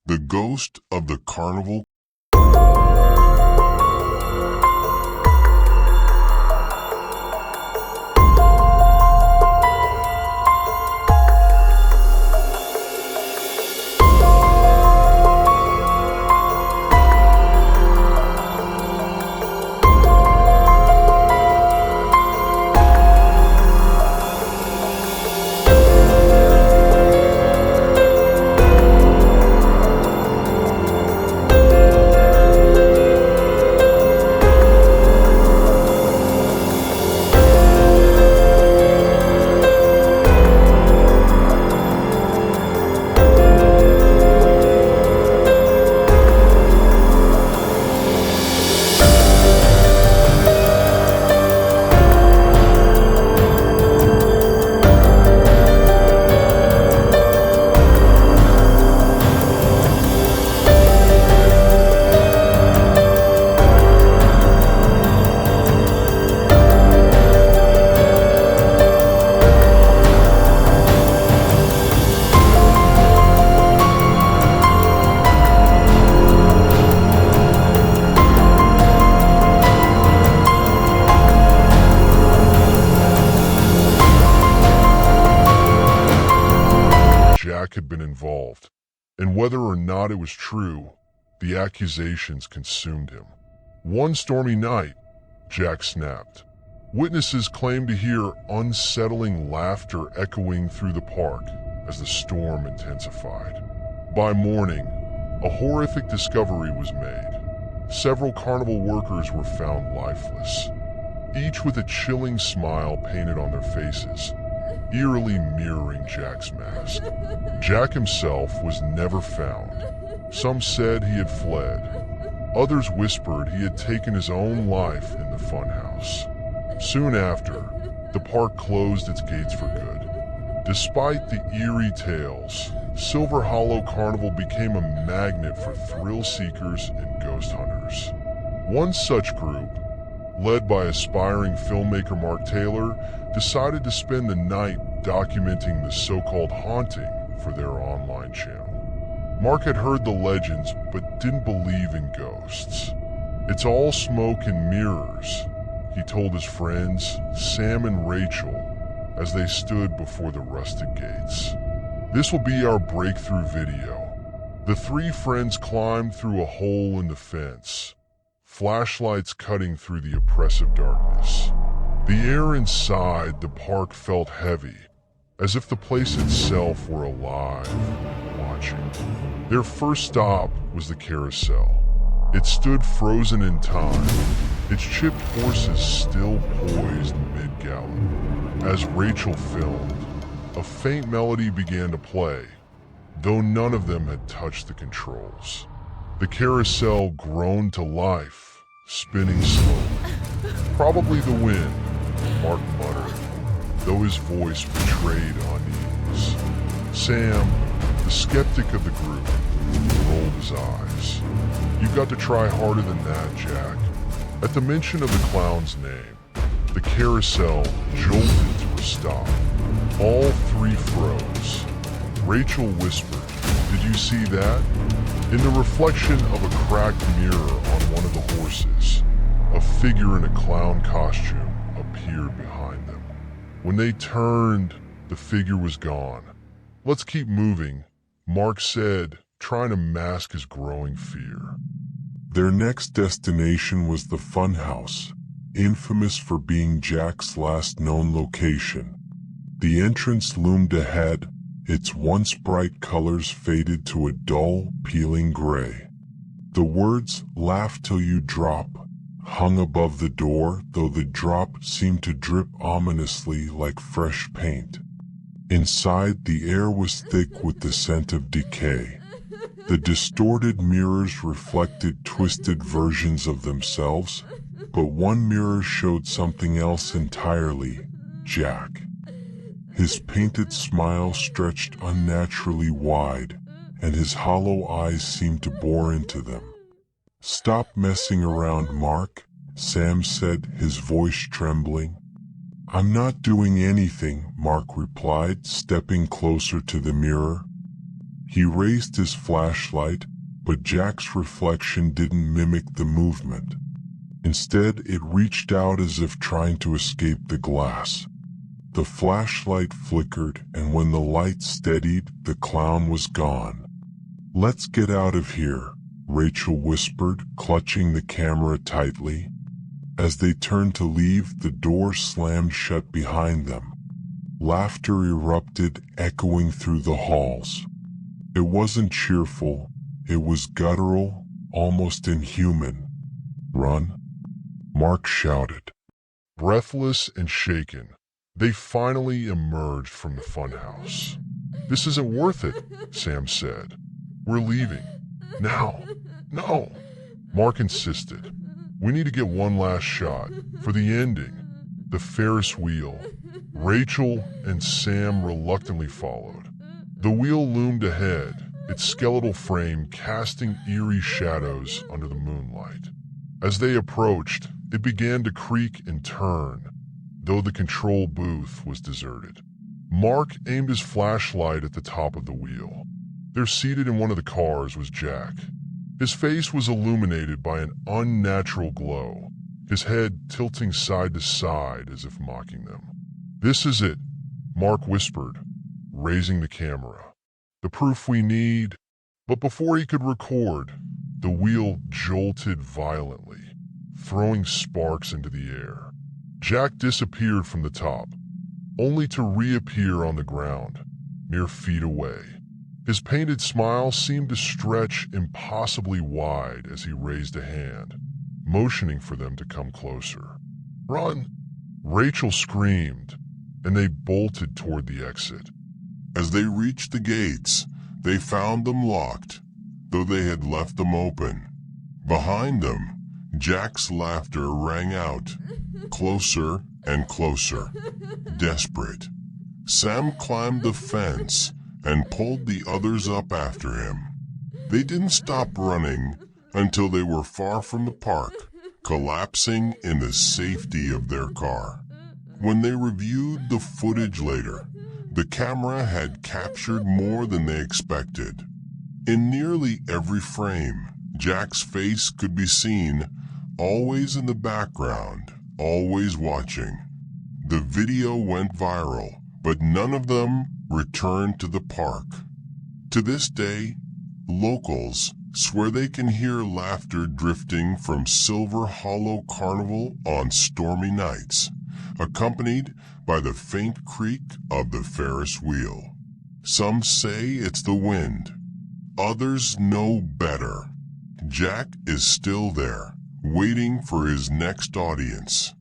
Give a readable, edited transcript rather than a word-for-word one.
The Ghost of the Carnival. Jack had been involved, and whether or not it was true, the accusations consumed him. One stormy night, Jack snapped. Witnesses claimed to hear unsettling laughter echoing through the park as the storm intensified. By morning, a horrific discovery was made. Several carnival workers were found lifeless, each with a chilling smile painted on their faces, eerily mirroring Jack's mask. Jack himself was never found. Some said he had fled. Others whispered he had taken his own life in the funhouse. Soon after, the park closed its gates for good. Despite the eerie tales, Silver Hollow Carnival became a magnet for thrill seekers and ghost hunters. One such group, led by aspiring filmmaker Mark Taylor, decided to spend the night documenting the so-called haunting for their online channel. Mark had heard the legends but didn't believe in ghosts. "It's all smoke and mirrors," he told his friends, Sam and Rachel, as they stood before the rusted gates. "This will be our breakthrough video." The three friends climbed through a hole in the fence, flashlights cutting through the oppressive darkness. The air inside the park felt heavy, as if the place itself were alive, watching. Their first stop was the carousel. It stood frozen in time, its chipped horses still poised mid-gallop. As Rachel filmed, a faint melody began to play, though none of them had touched the controls. The carousel groaned to life, spinning slowly. "Probably the wind," Mark muttered, though his voice betrayed unease. Sam, the skeptic of the group, rolled his eyes. "You've got to try harder than that, Jack." At the mention of the clown's name, the carousel jolted to a stop. All three froze. Rachel whispered, "Did you see that?" In the reflection of a cracked mirror on one of the horses, a figure in a clown costume appeared behind them. When they turned, the figure was gone. "Let's keep moving," Mark said, trying to mask his growing fear. Their next destination was the funhouse, infamous for being Jack's last known location. The entrance loomed ahead, its once bright colors faded to a dull, peeling gray. The words, "Laugh till you drop," hung above the door, though the drop seemed to drip ominously like fresh paint. Inside, the air was thick with the scent of decay. The distorted mirrors reflected twisted versions of themselves, but one mirror showed something else entirely: Jack. His painted smile stretched unnaturally wide, and his hollow eyes seemed to bore into them. "Stop messing around, Mark," Sam said, his voice trembling. "I'm not doing anything," Mark replied, stepping closer to the mirror. He raised his flashlight, but Jack's reflection didn't mimic the movement. Instead, it reached out as if trying to escape the glass. The flashlight flickered, and when the light steadied, the clown was gone. "Let's get out of here," Rachel whispered, clutching the camera tightly. As they turned to leave, the door slammed shut behind them. Laughter erupted, echoing through the halls. It wasn't cheerful, it was guttural, almost inhuman. "Run," Mark shouted. Breathless and shaken, they finally emerged from the funhouse. "This isn't worth it," Sam said. "We're leaving. Now." "No," Mark insisted. "We need to get one last shot for the ending." The Ferris wheel. Rachel and Sam reluctantly followed. The wheel loomed ahead, its skeletal frame casting eerie shadows under the moonlight. As they approached, it began to creak and turn, though the control booth was deserted. Mark aimed his flashlight at the top of the wheel. There, seated in one of the cars, was Jack. His face was illuminated by an unnatural glow, his head tilting side to side as if mocking them. "This is it," Mark whispered, raising the camera. "The proof we need." But before he could record, the wheel jolted violently, throwing sparks into the air. Jack disappeared from the top, only to reappear on the ground, mere feet away. His painted smile seemed to stretch impossibly wide as he raised a hand, motioning for them to come closer. "Run!" Rachel screamed, and they bolted toward the exit. As they reached the gates, they found them locked, though they had left them open. Behind them, Jack's laughter rang out, closer and closer, desperate. Sam climbed the fence and pulled the others up after him. They didn't stop running until they were far from the park, collapsing in the safety of their car. When they reviewed the footage later, the camera had captured more than they expected. In nearly every frame, Jack's face could be seen, always in the background, always watching. The video went viral, but none of them returned to the park. To this day, locals swear they can hear laughter drifting from Silver Hollow Carnival on stormy nights, accompanied by the faint creak of the Ferris wheel. Some say it's the wind. Others know better. Jack is still there, waiting for his next audience.